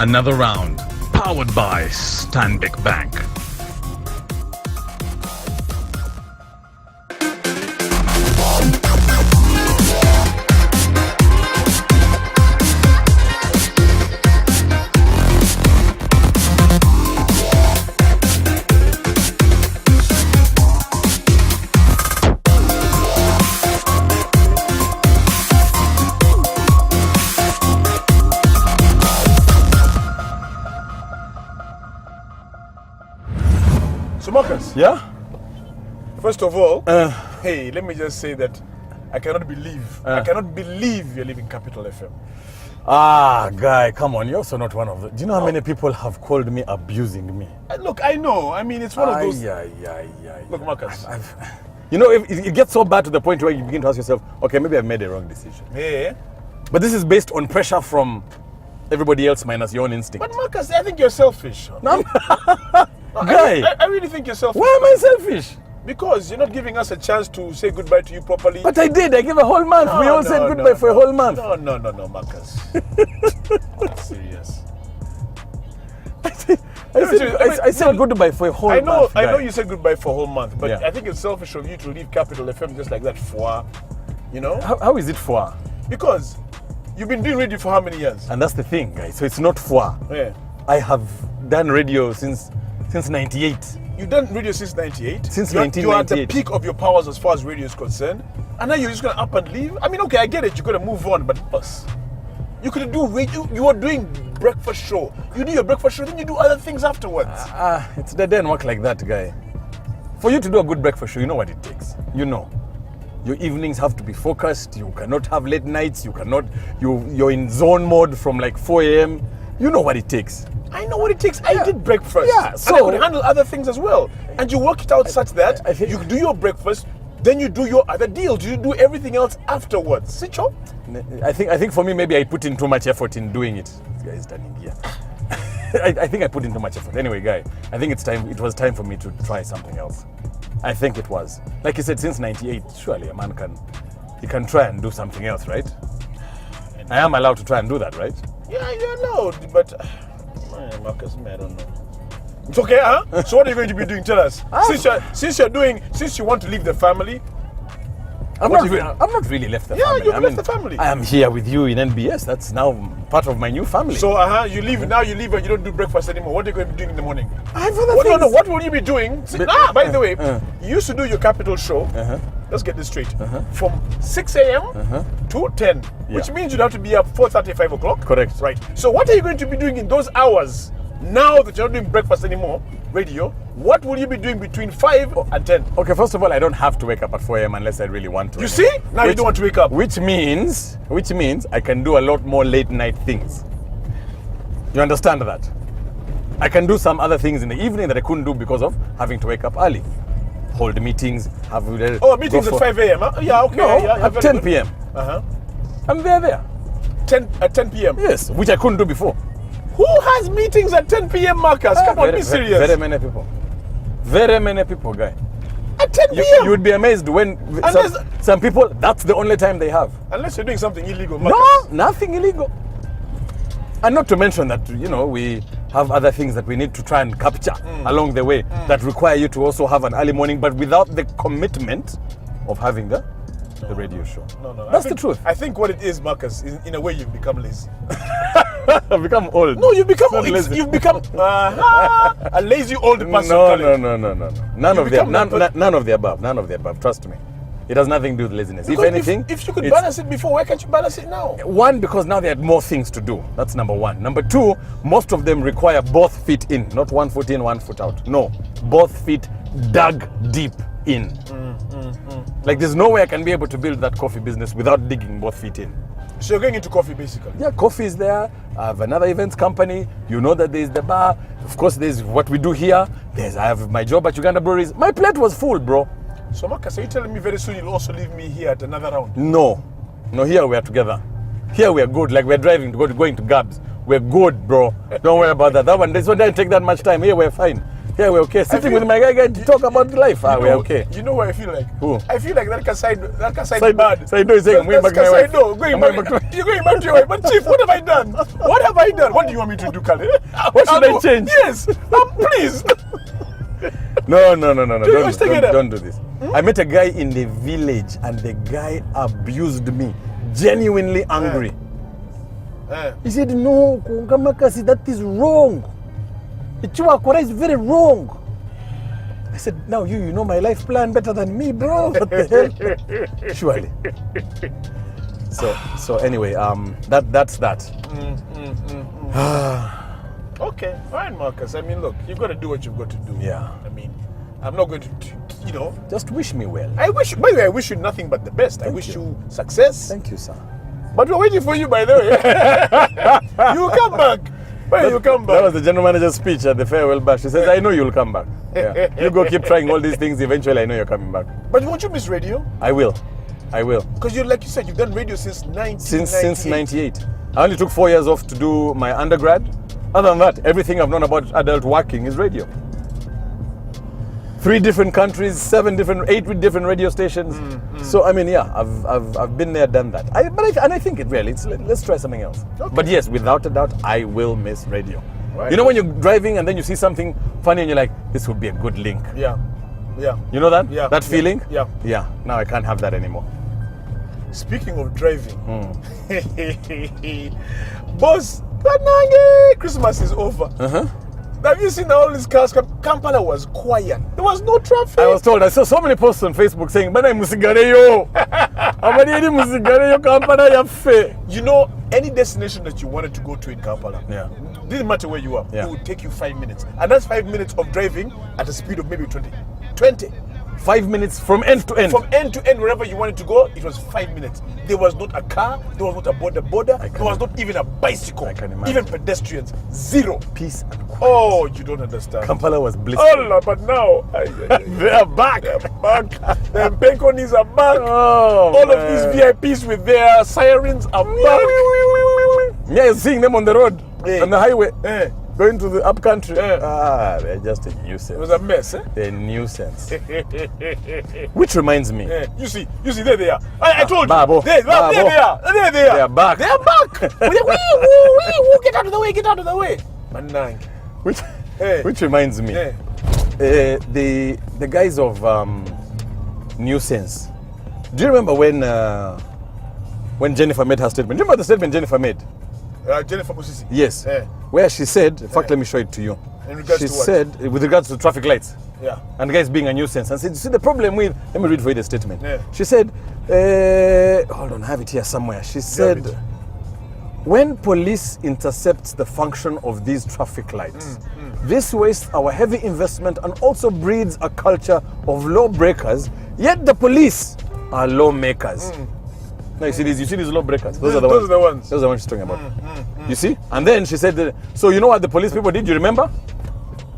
Another round, powered by Stanbic Bank. So Marcus, Yeah? first of all, hey, let me just say that I cannot believe you're leaving Capital FM. Ah, guy, come on. You're also not one of them. Do you know how many people have called me abusing me? Look, I know. I mean, it's one of those. Yeah. Look, Marcus. You know, if it gets so bad to the point where you begin to ask yourself, okay, maybe I've made a wrong decision. Yeah. But this is based on pressure from everybody else minus your own instinct. But Marcus, I think you're selfish. Guy, I really think you're selfish. why am I selfish? Because you're not giving us a chance to say goodbye to you properly. But I did. I gave a whole month. We all said goodbye for a whole month. No, Marcus. Serious. I said goodbye for a whole month. I know guy. you said goodbye for a whole month, but Yeah. I think it's selfish of you to leave Capital FM just like that for, you know? How is it for? Because you've been doing radio for how many years? And that's the thing, guys. So it's not for. Yeah. I have done radio since 98. You've done radio since 98. Since You're at the 1998. peak of your powers as far as radio is concerned. And now you're just going to up and leave? I mean, okay, I get it. You're going to move on, but us. You could do radio. You are doing breakfast show. You do your breakfast show, then you do other things afterwards. It doesn't work like that, guy. For you to do a good breakfast show, you know what it takes. You know. Your evenings have to be focused. You cannot have late nights. You're in zone mode from like 4 a.m. You know what it takes. I know what it takes. I did breakfast. Yeah, and I so- could handle other things as well. And you work it out such that I think- you do your breakfast, then you do your other deals. You do everything else afterwards. Sit up. I think for me, maybe I put in too much effort in doing it. This guy is standing here. I think I put in too much effort. Anyway, guy, I think it was time for me to try something else. I think it was. Like you said, since 98, surely a man can try and do something else, right? I am allowed to try and do that, right? Yeah, you're allowed, but Marcus, I don't know. It's okay, huh? So what are you going to be doing? Tell us. Since you want to leave the family. I'm not really left the family. you've left the family. I am here with you in NBS. That's now part of my new family. So you leave and you don't do breakfast anymore. What are you going to be doing in the morning? I have other things. No, what will you be doing? By the way, you used to do your Capital show. Let's get this straight. From 6 a.m. to 10, which means you'd have to be up 4:30, 5 o'clock. Correct. Right. So what are you going to be doing in those hours? Now that you're not doing breakfast anymore, radio, what will you be doing between 5 and 10? Okay, first of all, I don't have to wake up at 4 a.m. unless I really want to. You see? Now you don't want to wake up. Which means I can do a lot more late night things. You understand that? I can do some other things in the evening that I couldn't do because of having to wake up early. Hold meetings, meetings at 5 a.m. Huh? Yeah, okay. No, yeah, at 10 p.m. I'm there. 10 at 10 p.m. Yes, which I couldn't do before. Who has meetings at 10 p.m., Marcus? Come on, be serious. Very many people. Very many people, guy. At 10 p.m. You would be amazed when some people, that's the only time they have. Unless you're doing something illegal, Marcus. No, nothing illegal. And not to mention that, we have other things that we need to try and capture along the way that require you to also have an early morning, but without the commitment of having the radio show. No. That's the truth. I think what it is, Marcus, is in a way you've become lazy. I've become old. No, you've become lazy. You've become a lazy old person. No. None of the above. None of the above. Trust me. It has nothing to do with laziness. Because if anything, if you could balance it before, why can't you balance it now? One, because now they had more things to do. That's number one. Number two, most of them require both feet in, not 1 foot in, 1 foot out. No, both feet dug deep in. Like there's no way I can be able to build that coffee business without digging both feet in. So you're going into coffee basically? Yeah, coffee is there. I have another events company. You know that there's the bar. Of course, there's what we do here. I have my job at Uganda Breweries. My plate was full, bro. So Marcus, are you telling me very soon you'll also leave me here at another round? No, here we are together. Here we are good. Like we're driving going to Gabs. We're good, bro. Don't worry about that. This one doesn't take that much time. Here we're fine. Yeah, we're okay. Sitting with my guy to talk about life. We're okay. You know what I feel like? Who? I feel like that side Side- bad. Side is saying, I'm going back to my wife. Going back, you're going back to your wife. But Chief, what have I done? What have I done? What do you want me to do, Kale? What should I change? Yes, please. No. Don't do this. I met a guy in the village and the guy abused me. Genuinely angry. He said, no, Kungamakasi, that is wrong. Ichiwakora is very wrong. I said, now you know my life plan better than me, bro. What the hell? Surely. So anyway, that's that. Okay, all right, Marcus. I mean, look, you've got to do what you've got to do. Yeah. I mean, I'm not going to, Just wish me well. by the way, I wish you nothing but the best. I wish you success. Thank you, sir. But we're waiting for you, by the way. You come back. When you come back. That was the general manager's speech at the farewell bash. He says, I know you'll come back. Yeah. You go keep trying all these things. Eventually, I know you're coming back. But won't you miss radio? I will. Because like you said, you've done radio since 1998. Since 98. I only took 4 years off to do my undergrad. Other than that, everything I've known about adult working is radio. 3 different countries, 8 different radio stations. So I mean, yeah, I've been there, done that. I think it really. Let's try something else. Okay. But yes, without a doubt, I will miss radio. Right. You know when you're driving and then you see something funny and you're like, this would be a good link. Yeah. You know that? Yeah. That feeling? Yeah. Yeah. Now I can't have that anymore. Speaking of driving, boss, Christmas is over. Have you seen all these cars? Kampala was quiet. There was no traffic. I was told, I saw so many posts on Facebook saying, Bana musigareyo. Amani musigareyo Kampala yafe. You know, any destination that you wanted to go to in Kampala, Yeah. didn't matter where you are, Yeah. it would take you 5 minutes. And that's 5 minutes of driving at a speed of maybe 20. 5 minutes from end to end. From end to end, wherever you wanted to go, it was 5 minutes. There was not a car, there was not a border, there was not even a bicycle, I can imagine. even pedestrians, zero. Peace and quiet. Oh, you don't understand. Kampala was blissful. Oh, but now They are back. The Penconis are back. Oh, All man. of these VIPs with their sirens are back. Yeah, you're seeing them on the road, on the highway, Eh. going to the up country. Yeah. They're just a It nuisance. was a mess, eh? They're a nuisance. Which reminds me, You see, there they are. I told you. Babo. There they are. They are back. They are back. Woo, get out of the way. Manang. which reminds me, Eh. the guys of nuisance. Do you remember when Jennifer made her statement? Do you remember the statement Jennifer made? Jennifer Musisi. Yes. Eh. Where she said, in fact, let me show it to you. In regards She to what? said, with regards to traffic lights. Yeah. And guys being a nuisance, and said, you see the problem with, let me read for you the statement. Yeah. She said, hold on, I have it here somewhere. She said, it. when police intercepts the function of these traffic lights, this wastes our heavy investment and also breeds a culture of lawbreakers, yet the police are lawmakers. Now you see these lawbreakers. Those are the ones. Those are the ones she's talking about. You see? And then she said, so you know what the police people did? You remember?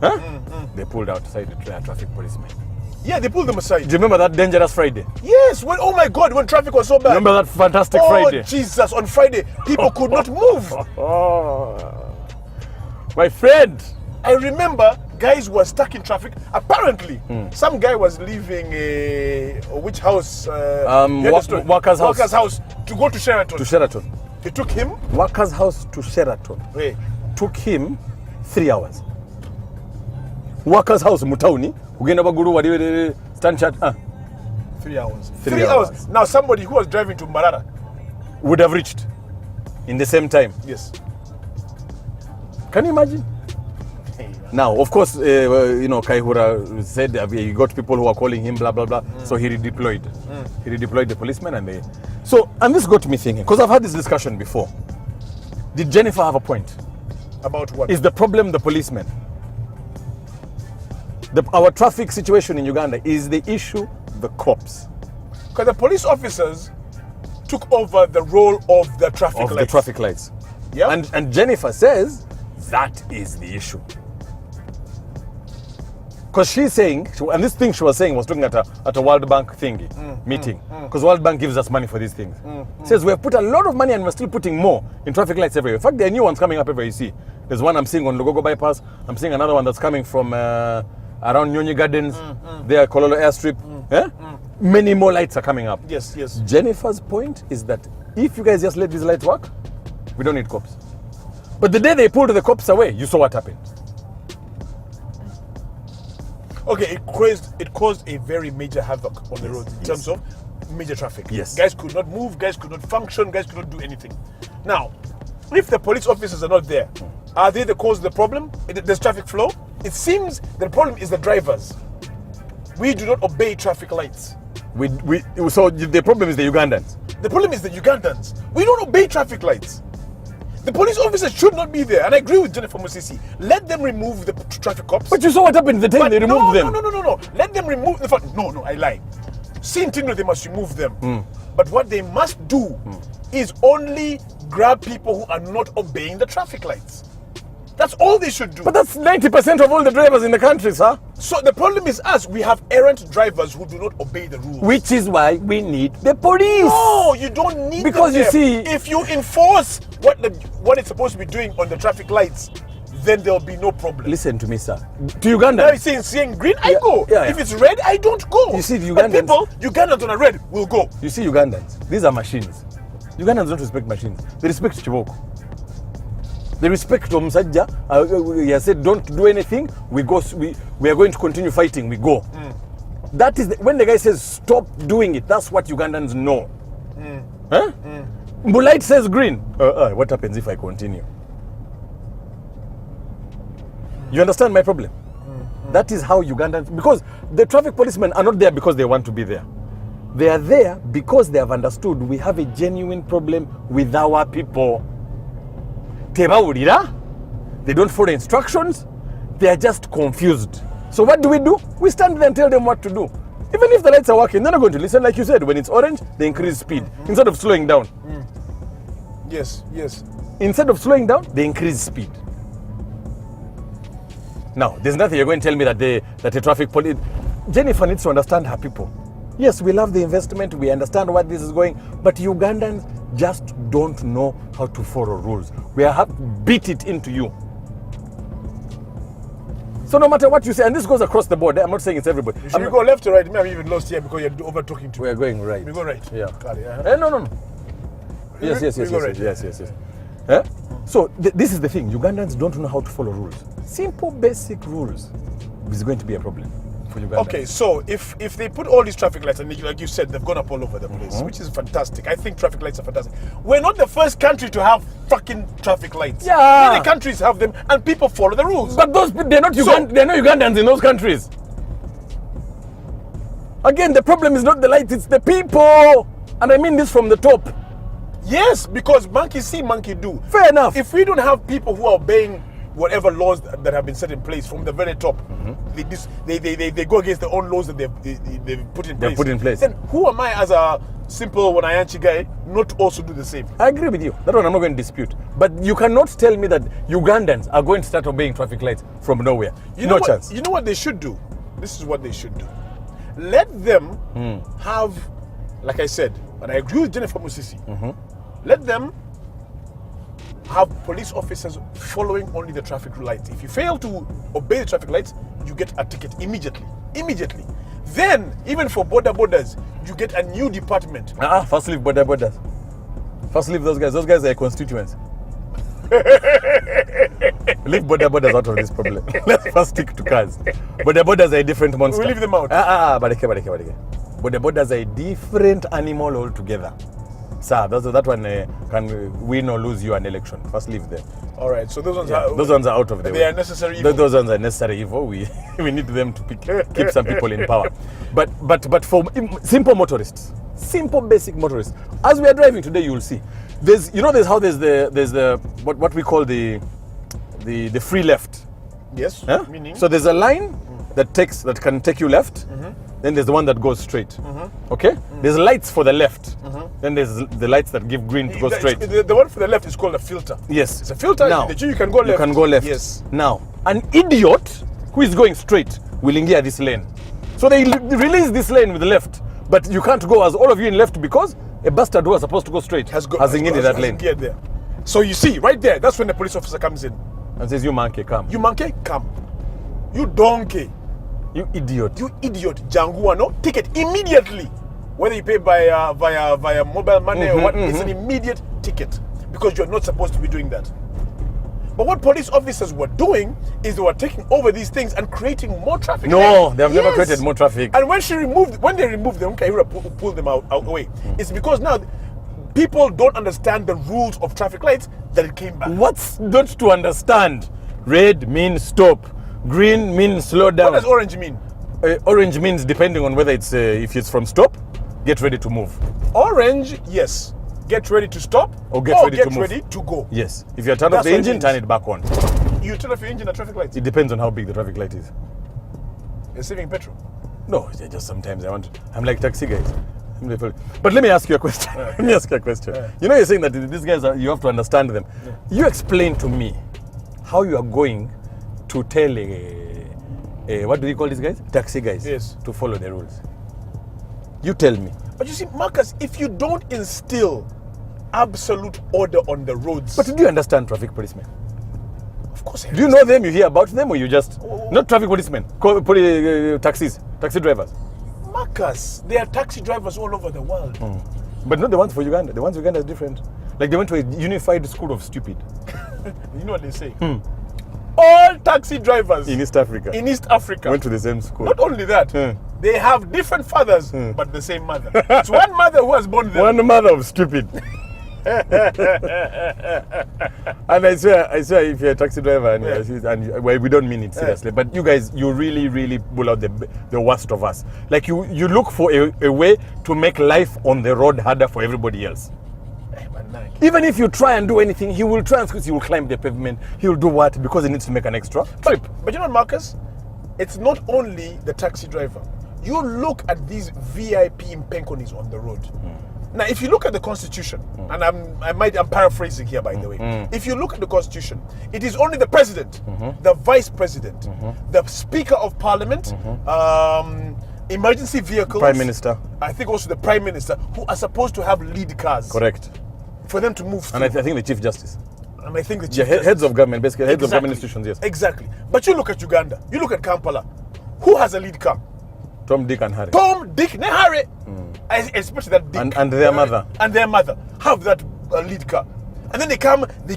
Huh? They pulled outside the traffic policemen. Yeah, they pulled them aside. Do you remember that dangerous Friday? Yes, when, oh my God, when traffic was so bad. Remember that fantastic Oh, Friday? Jesus, on Friday, people could not move. My friend. I remember guys were stuck in traffic. Apparently, some guy was leaving which house? Workers' house. Workers' house to go to Sheraton. To Sheraton. It took him. Workers' house to Sheraton. Wait. Took him 3 hours. Workers' house Mutauni. Ugenda baguru wali stand chat. 3 hours. 3 hours. Now somebody who was driving to Mbarara would have reached in the same time. Yes. Can you imagine? Now, of course, Kaihura said he got people who are calling him, blah, blah, blah. So he redeployed. He redeployed the policemen and they... So, and this got me thinking, because I've had this discussion before. Did Jennifer have a point? About what? Is the problem the policemen? Our traffic situation in Uganda is the issue the cops. Because the police officers took over the role of the traffic lights. The traffic lights. Yeah. And Jennifer says that is the issue. Because she's saying, and this thing she was saying was talking at a World Bank thingy meeting. Because World Bank gives us money for these things. Says we have put a lot of money and we're still putting more in traffic lights everywhere. In fact, there are new ones coming up everywhere you see. There's one I'm seeing on Lugogo bypass. I'm seeing another one that's coming from around Nyonyi Gardens, there Kololo airstrip. Many more lights are coming up. Yes, yes. Jennifer's point is that if you guys just let these lights work, we don't need cops. But the day they pulled the cops away, you saw what happened. Okay, it caused a very major havoc on the roads in terms of major traffic. Yes. Guys could not move, guys could not function, guys could not do anything. Now, if the police officers are not there, are they the cause of the problem? There's traffic flow? It seems the problem is the drivers. We do not obey traffic lights. So the problem is the Ugandans. The problem is the Ugandans. We don't obey traffic lights. The police officers should not be there. And I agree with Jennifer Musisi. Let them remove the traffic cops. But you saw what happened the time they removed them. No. Let them remove the fact. No, I lie. They must remove them. But what they must do is only grab people who are not obeying the traffic lights. That's all they should do. But that's 90% of all the drivers in the country, sir. So the problem is us. We have errant drivers who do not obey the rules. Which is why we need the police. No, you don't need because them you see, if you enforce what it's supposed to be doing on the traffic lights, then there'll be no problem. Listen to me, sir. To Uganda, now it's seeing green, I go. If it's red, I don't go. You see, the Ugandans, but Ugandans on a red will go. You see, Ugandans, these are machines. Ugandans don't respect machines. They respect Chiboko. They respect Omusajja. He has said, don't do anything. We are going to continue fighting. We go. That is when the guy says stop doing it. That's what Ugandans know. Light says green. What happens if I continue? You understand my problem? That is how Ugandans, because the traffic policemen are not there because they want to be there. They are there because they have understood we have a genuine problem with our people. They don't follow instructions. They are just confused. So what do? We stand there and tell them what to do. Even if the lights are working, they're not going to listen. Like you said, when it's orange, they increase speed instead of slowing down. Yes. Instead of slowing down, they increase speed. Now, there's nothing you're going to tell me that the traffic police... Jennifer needs to understand her people. Yes, we love the investment. We understand what this is going. But Ugandans just don't know how to follow rules. We have beat it into you. So no matter what you say, and this goes across the board, I'm not saying it's everybody. Should we go left or right? Maybe I'm even lost here because you're over talking to me. We are going right. We go right. Yeah. No. Yes. So this is the thing. Ugandans don't know how to follow rules. Simple, basic rules is going to be a problem for Ugandans. Okay, so if they put all these traffic lights, and like you said, they've gone up all over the place, which is fantastic. I think traffic lights are fantastic. We're not the first country to have fucking traffic lights. Yeah. Many countries have them, and people follow the rules. But they're not Ugandans in those countries. Again, the problem is not the lights, it's the people. And I mean this from the top. Yes, because monkey see, monkey do. Fair enough. If we don't have people who are obeying whatever laws that have been set in place from the very top, they go against their own laws that they've put in place. Then who am I as a simple Wanayanchi guy not to also do the same? I agree with you. That one I'm not going to dispute. But you cannot tell me that Ugandans are going to start obeying traffic lights from nowhere. No chance. You know what they should do? This is what they should do. Let them have, like I said, and I agree with Jennifer Musisi, let them have police officers following only the traffic lights. If you fail to obey the traffic lights, you get a ticket immediately. Then, even for borders, you get a new department. First leave borders. First leave those guys. Those guys are constituents. Leave borders out of this problem. Let's first stick to cars. Borders are a different monster. We leave them out. Borders are a different animal altogether. Sir, that one can win or lose you an election. First leave them. All right, so those ones are out of the way. They are necessary evil. Those ones are necessary evil. We need them to keep some people in power. But for simple motorists, simple basic motorists, as we are driving today, you will see. There's the what we call the free left. Yes. Meaning? So there's a line that can take you left. Then there's the one that goes straight. Okay? There's lights for the left. Then there's the lights that give green to go straight. The one for the left is called a filter. Yes. It's a filter. Now, you can go left. You can go left. Yes. Now, an idiot who is going straight will ingia this lane. So they release this lane with the left. But you can't go as all of you in left because a bastard who was supposed to go straight has ingiated that lane. There. So you see, right there, that's when the police officer comes in. And says, you monkey, come. You monkey, come. You donkey. You idiot. You idiot. Jangua, no? Ticket immediately. Whether you pay by via mobile money or what, it's an immediate ticket. Because you're not supposed to be doing that. But what police officers were doing is they were taking over these things and creating more traffic. No, they have never created more traffic. And when they removed them, Kaira pulled them out away. It's because now people don't understand the rules of traffic lights that it came back. What's not to understand? Red means stop. Green means slow down. What does orange mean? Orange means depending on whether it's if it's from stop, get ready to move. Orange, yes. Get ready to stop or get ready to move. Ready to go. Yes. If you're turned off the engine, turn it back on. You turn off your engine at traffic lights? It depends on how big the traffic light is. You're saving petrol? No, just sometimes I'm like taxi guys. But let me ask you a question. Let me ask you a question. You know, you're saying that these guys you have to understand them. You explain to me how you are going to tell what do you call these guys? Taxi guys. Yes. To follow the rules. You tell me. But you see, Marcus, if you don't instill absolute order on the roads. But do you understand traffic policemen? Of course I do you know them? You hear about them, or you just not traffic policemen? Taxi drivers. Marcus, there are taxi drivers all over the world. But not the ones for Uganda. The ones for Uganda is different. Like they went to a unified school of stupid. You know what they say? All taxi drivers in East Africa went to the same school. Not only that, they have different fathers, but the same mother. It's one mother who has born them. One mother of stupid. And I swear, if you're a taxi driver, and well, we don't mean it seriously, but you guys, you really, really pull out the worst of us. Like you look for a way to make life on the road harder for everybody else. Even if you try and do anything, he will try and squeeze, he will climb the pavement, he will do what? Because he needs to make an extra trip. But you know, Marcus, it's not only the taxi driver. You look at these VIP impenkonis on the road. Now, if you look at the Constitution, and I'm paraphrasing here, by the way. If you look at the Constitution, it is only the President, the Vice President, the Speaker of Parliament, emergency vehicles, Prime Minister. I think also the Prime Minister, who are supposed to have lead cars. Correct. For them to move through. And I think the Chief Justice. And I think the Chief Justice. Heads of government, basically, heads of government institutions, yes. Exactly. But you look at Uganda, you look at Kampala, who has a lead car? Tom, Dick and Harry. Tom, Dick, and Harry. Especially that Dick. And their mother. And their mother have that lead car. And then they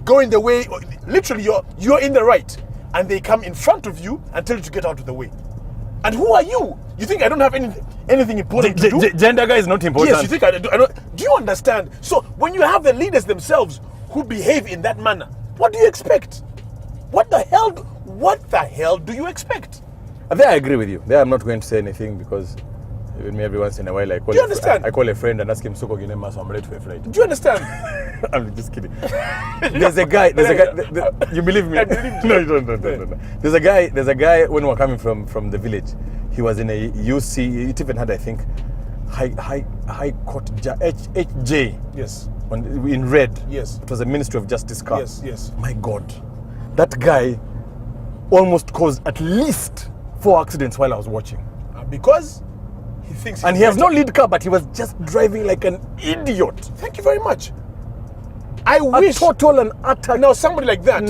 go in the way, literally you're in the right. And they come in front of you and tell you to get out of the way. And who are you? You think I don't have anything important to do? Gender guy is not important. Yes, you think I don't. Do you understand? So when you have the leaders themselves who behave in that manner, what do you expect? What the hell do you expect? There I agree with you. There I'm not going to say anything because even me every once in a while I call a friend and ask him Soko Ginema, so I'm ready for a flight. Do you understand? I'm just kidding. There's a guy. You believe me? I believe you. No. There's a guy when we were coming from the village. He was in a UC. It even had, I think, High Court HJ. Yes. In red. Yes. It was a Ministry of Justice car. Yes. My God, that guy almost caused at least 4 accidents while I was watching. Because he thinks. And he has no lead car, but he was just driving like an idiot. Thank you very much. I wish total and utter. Now somebody like that,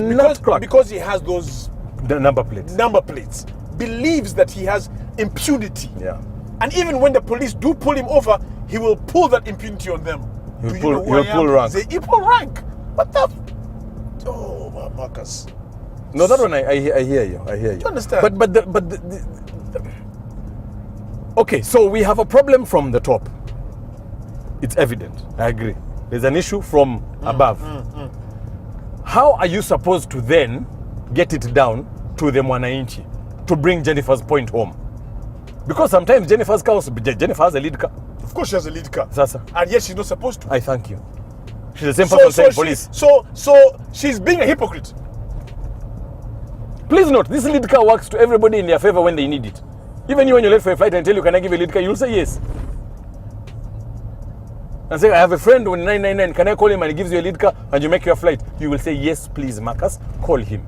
because he has those number plates, believes that he has impunity. Yeah. And even when the police do pull him over, he will pull that impunity on them. He'll pull rank. He pull rank. What the? Oh, Marcus. No, that one I hear you. I hear you. Do you understand? But okay, so we have a problem from the top. It's evident. I agree. There's an issue from above. How are you supposed to then get it down to the Mwanainchi to bring Jennifer's point home? Because sometimes Jennifer has a lead car. Of course she has a lead car. Sasa. And yet she's not supposed to. I thank you. She's the same person saying police. So she's being a hypocrite. Please note, this lead car works to everybody in their favor when they need it. Even you when you're late for a flight and tell you, can I give you a lead car? You'll say yes. And say, I have a friend on 999, can I call him and he gives you a lead car and you make your flight? You will say, yes, please, Marcus, call him.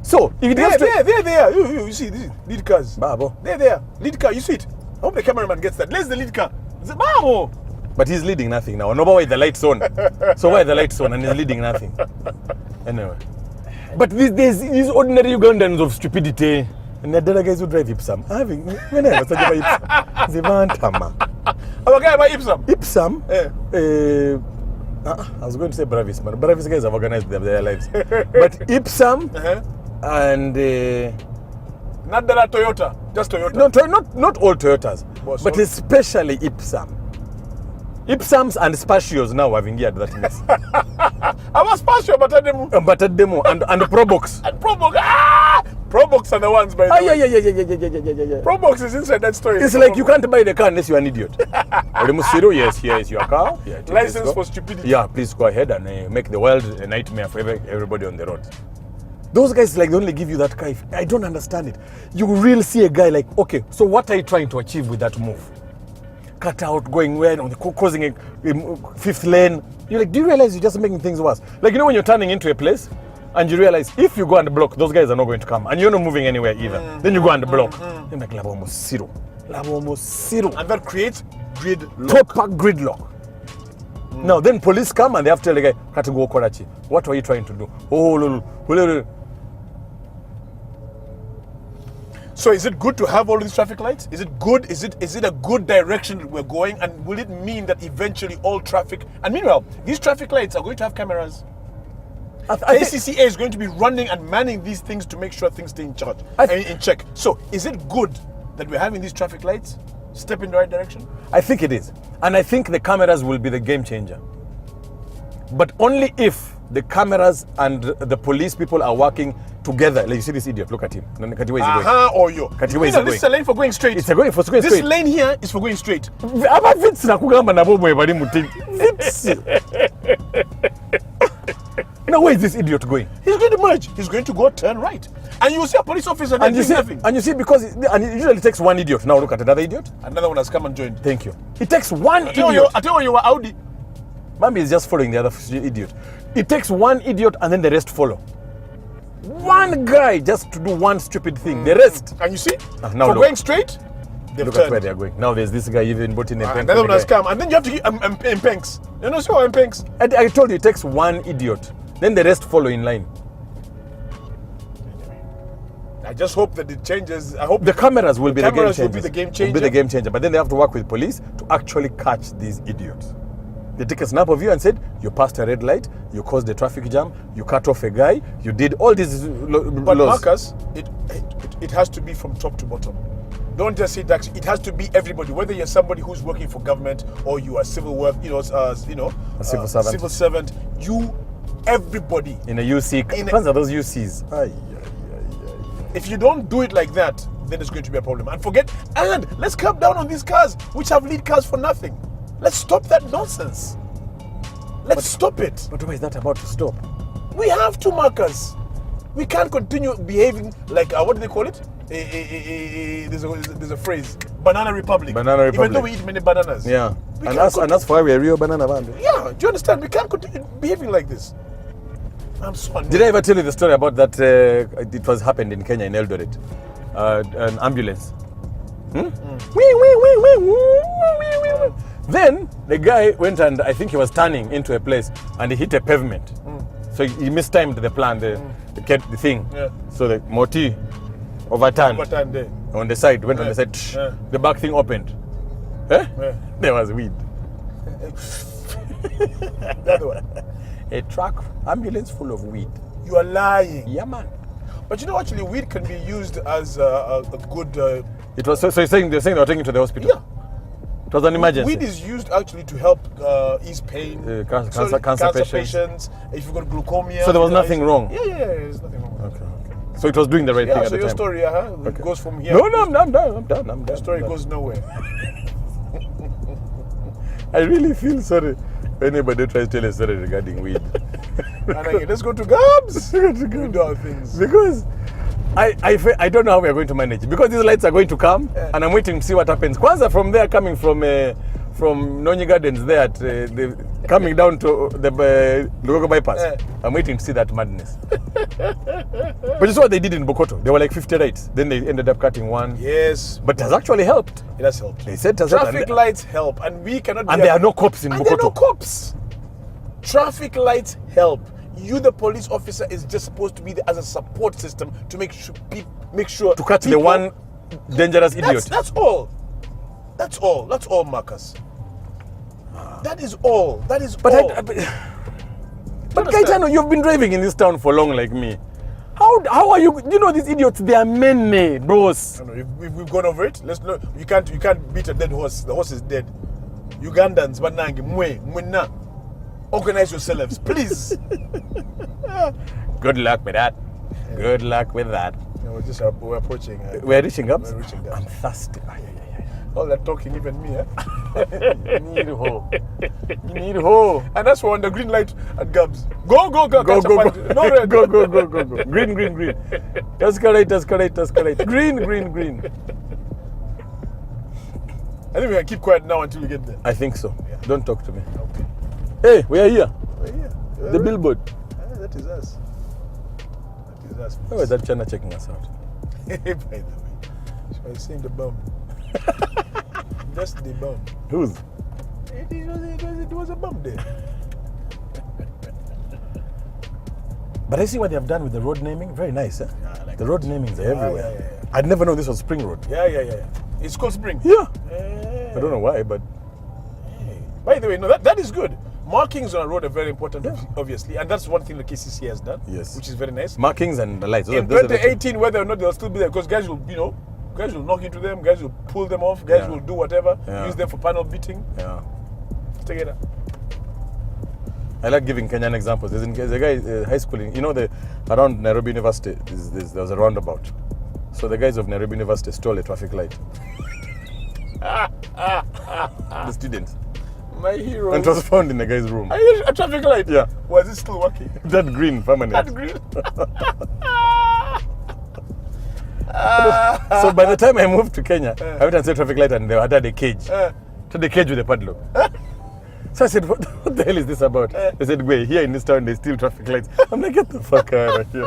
So, if it gets they're there. You see these lead cars. Babo. They're there. Lead car, you see it. I hope the cameraman gets that. There's the lead car. It's a Babo. But he's leading nothing now. No, why the light's on. So why the light's on and he's leading nothing? Anyway. But there's these ordinary Ugandans of stupidity. And the other guys who drive Ipsam. When I was talking about Ipsam, Zivantama. I'm a guy by Ipsam. Ipsam? Yeah. I was going to say Bravis, but Bravis guys have organized their lives. But Ipsam and... not that Toyota, just Toyota. No, not all Toyotas, but so? especially Ipsam. Ipsams and Spacios now have geared that mess. I'm a Spatio, but at demo. But at demo and Probox. And Probox. Probox are the ones, by the way. Yeah. Probox is inside that story. It's like you can't buy the car unless you're an idiot. Musiro, yes, here is your car. Yeah, license for stupidity. Yeah, please go ahead and make the world a nightmare for everybody on the road. Those guys, like, they only give you that car. I don't understand it. You really see a guy like, okay, so what are you trying to achieve with that move? Cut out, going where, causing a fifth lane. You're like, do you realize you're just making things worse? Like, when you're turning into a place and you realize if you go and block, those guys are not going to come and you're not moving anywhere either. Then you go and block. You're like, Labo Mosiro. And that creates gridlock. Proper gridlock. Now, then police come and they have to tell the guy, Katigo Korachi, what were you trying to do? So is it good to have all these traffic lights? Is it good? Is it a good direction that we're going? And will it mean that eventually all traffic... And meanwhile, these traffic lights are going to have cameras. ACCA is going to be running and manning these things to make sure things stay in charge, in check. So is it good that we're having these traffic lights step in the right direction? I think it is. And I think the cameras will be the game changer. But only if the cameras and the police people are working together. Like, you see this idiot, look at him. Kati, where is he going? Or you. Kati, where is he going? This is a lane for going straight. It's a going for going this straight. Lane here is for going straight. Now, where is this idiot going? He's going to merge. He's going to go turn right. And you see a police officer and you see nothing. And you see, because it usually takes one idiot. Now look at another idiot. Another one has come and joined. Thank you. It takes one idiot. I tell you were Audi. Mambi is just following the other idiot. It takes one idiot and then the rest follow. One guy just to do one stupid thing. The rest. And you see, now for going straight, look at where they are going. Now there's this guy even bought in a pen. Another one has come. And then you have to give Mpenks. You know, so Mpenks. I told you it takes one idiot. Then the rest follow in line. I just hope that it changes. I hope the cameras will be the game changer. Will be the game changer. Will be the game changer. But then they have to work with police to actually catch these idiots. They take a snap of you and said, you passed a red light, you caused a traffic jam, you cut off a guy, you did all these But laws. Marcus, it has to be from top to bottom. Don't just say that. It has to be everybody. Whether you're somebody who's working for government or you are civil work, a civil servant. Civil servant. Everybody in a UC. What are those UCs? If you don't do it like that, then it's going to be a problem. And let's cut down on these cars, which have lead cars for nothing. Let's stop that nonsense. Let's stop it. But why is that about to stop? We have to, Marcus. We can't continue behaving like, what do they call it? There's a phrase, Banana Republic. Banana Republic. Even though we eat many bananas. Yeah. And that's why we're a real banana band. Yeah, do you understand? We can't continue behaving like this. I'm so annoyed. Did I ever tell you the story about that? It was happened in Kenya, in Eldoret. An ambulance. Then the guy went and I think he was turning into a place and he hit a pavement. So he mistimed the plan, the thing. Yeah. So the moti overturned there. on the side, went on the side. The back thing opened. There was weed. That one. A truck, ambulance full of weed. You are lying. Yeah, man. But actually, weed can be used as a good... It was so you're saying they were taking it to the hospital? Yeah. It was an emergency. Weed is used actually to help ease pain. Cancer patients. If you've got glaucoma. So there was nothing wrong? Yeah, there's nothing wrong. Okay. So it was doing the right thing at the time. So your story, goes from here. No, I'm done. The story goes nowhere. I really feel sorry. Anybody tries to tell a story regarding weed. Let's go to Gabs. We do our things. Because I don't know how we are going to manage. Because these lights are going to come, and I'm waiting to see what happens. Kwanza from there, coming from Nonyi Gardens there, coming down to the Lugogo bypass. I'm waiting to see that madness. But you saw what they did in Bokoto. There were like 50 lights. Then they ended up cutting one. Yes. But it has actually helped. It has helped. They said traffic lights help, and we cannot. And there are no cops in Bokoto. There are no cops. Traffic lights help. You, the police officer, is just supposed to be there as a support system to make sure To catch the people- one dangerous idiot. That's all. That's all, Marcus. That is all. That is But all. But Kaitano, you've been driving in this town for long like me. How are you? You know these idiots, they are many, bros. No, we've gone over it. Let's no. You can't beat a dead horse. The horse is dead. Ugandans, banangi, mwena. Organize yourselves, please. Good luck with that. Good luck with that. No, we're approaching. We're reaching up. We're reaching I'm up. thirsty. All that talking, even me, eh? Need ho. Need ho. And that's why on the green light at Gabs. Go, Go, catch go, a go. fight. No red. Go. Green. Escalate. Green. I think we can keep quiet now until we get there. I think so. Yeah. Don't talk to me. Okay. Hey, we are here. We're here. The billboard. That is us. That is us. Why was that China checking us out? By the way, she was seeing the bomb. Just the bomb. Whose? It was a bomb there. But I see what they have done with the road naming. Very nice, eh? Yeah, I like the road namings are everywhere. yeah. I'd never known this was Spring Road. Yeah. It's called Spring. Yeah. Yeah. I don't know why, but By the way, no, that is good. Markings on a road are very important, obviously, and that's one thing the KCC has done. Yes. Which is very nice. markings and the lights. In those are the 2018, whether or not they'll still be there, because guys will knock into them, guys will pull them off, guys Yeah. will do whatever, Yeah. use them for panel beating. Yeah. Together. I like giving Kenyan examples. There's a guy, high schooling, around Nairobi University, there was a roundabout. So the guys of Nairobi University stole a traffic light. The students. My hero. And it was found in the guy's room. A traffic light? Yeah. Was it still working? That green, permanent. That green? So by the time I moved to Kenya, I went and saw a traffic light and they had a cage. To the cage with a padlock. So I said, what the hell is this about? They said, wait, here in this town they steal traffic lights. I'm like, get the fuck out of here.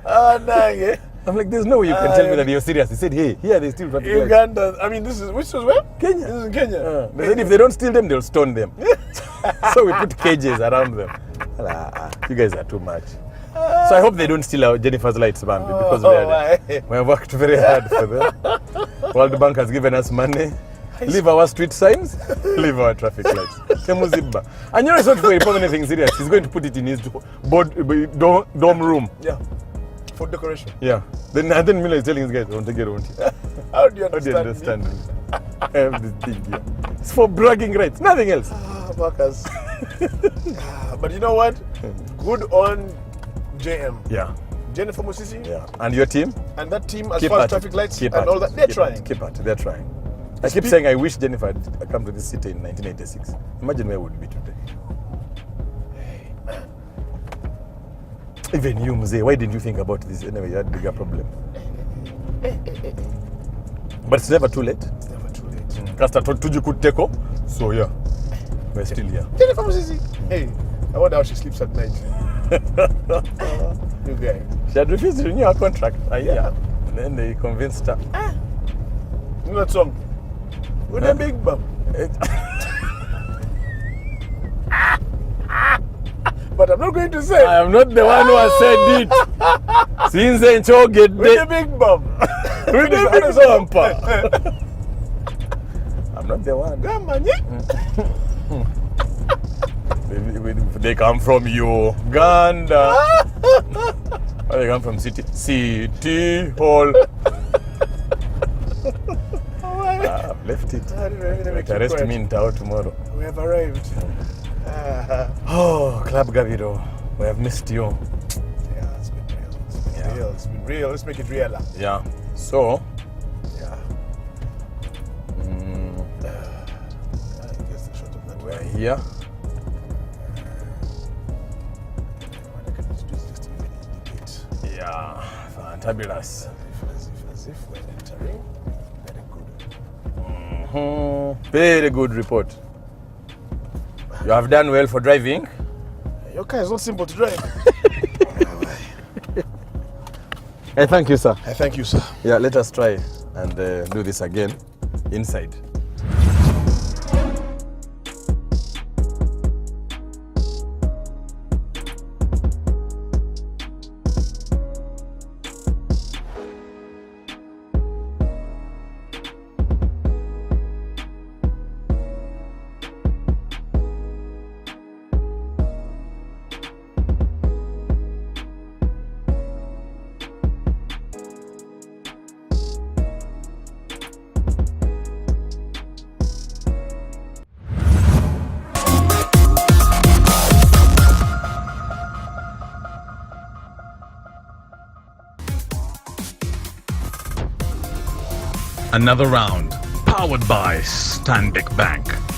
Yeah. I'm like, there's no way you can tell me that you're serious. He said, hey, here they steal traffic lights. Uganda. I mean, which was where? Kenya. This is in Kenya. They said if they don't steal them, they'll stone them. So we put cages around them. You guys are too much. So I hope they don't steal our Jennifer's lights, man, because we have worked very hard for them. World Bank has given us money. Leave our street signs, leave our traffic lights. Temuzibba. And it's not for anything serious. He's going to put it in his dorm room. Yeah. For decoration. Yeah. Then Miller is telling his guys, don't take it around here. How do you How do you understand? understand? I have this thing here. It's for bragging rights, nothing else. Marcus. But you know what? Good on JM. Yeah. Jennifer Musisi. Yeah. And your team? And that team, as Keep far as at traffic it. lights Keep and at all it. that, they're Keep trying. at it. Keep at it. They're trying. I keep saying I wish Jennifer had come to this city in 1986. Imagine where we would be today. Even you, Mzee, why didn't you think about this? Anyway, you had a bigger problem. But it's never too late. It's never too late. Kasta tuju kuteko. So yeah, we're still here. Jennifer Musisi. Hey, I wonder how she sleeps at night. You guy. She had refused to renew her contract. Yeah. And then they convinced her. You know that song? With a big bum. But I'm not going to say. I am not the one who has said it. Since then, get With a big bum. With the big bumper. I'm not the one. Come on, yeah. They come from Uganda. Or they come from City Hall. I've left it. Arrest me in town tomorrow. We have arrived. Oh, Club Gaviro, we have missed you. Yeah, it's been real. It's been real. It's been real. Let's make it realer. Yeah. So, Yeah. I guess the shot of that we're way. here. What I can do is just to even indicate. Yeah, fantabulous. As if we're entering. Very good. Very good report. You have done well for driving. Your car is not simple to drive. I thank you, sir. I thank you, sir. Yeah, let us try and do this again inside. Another round. Powered by Stanbic Bank.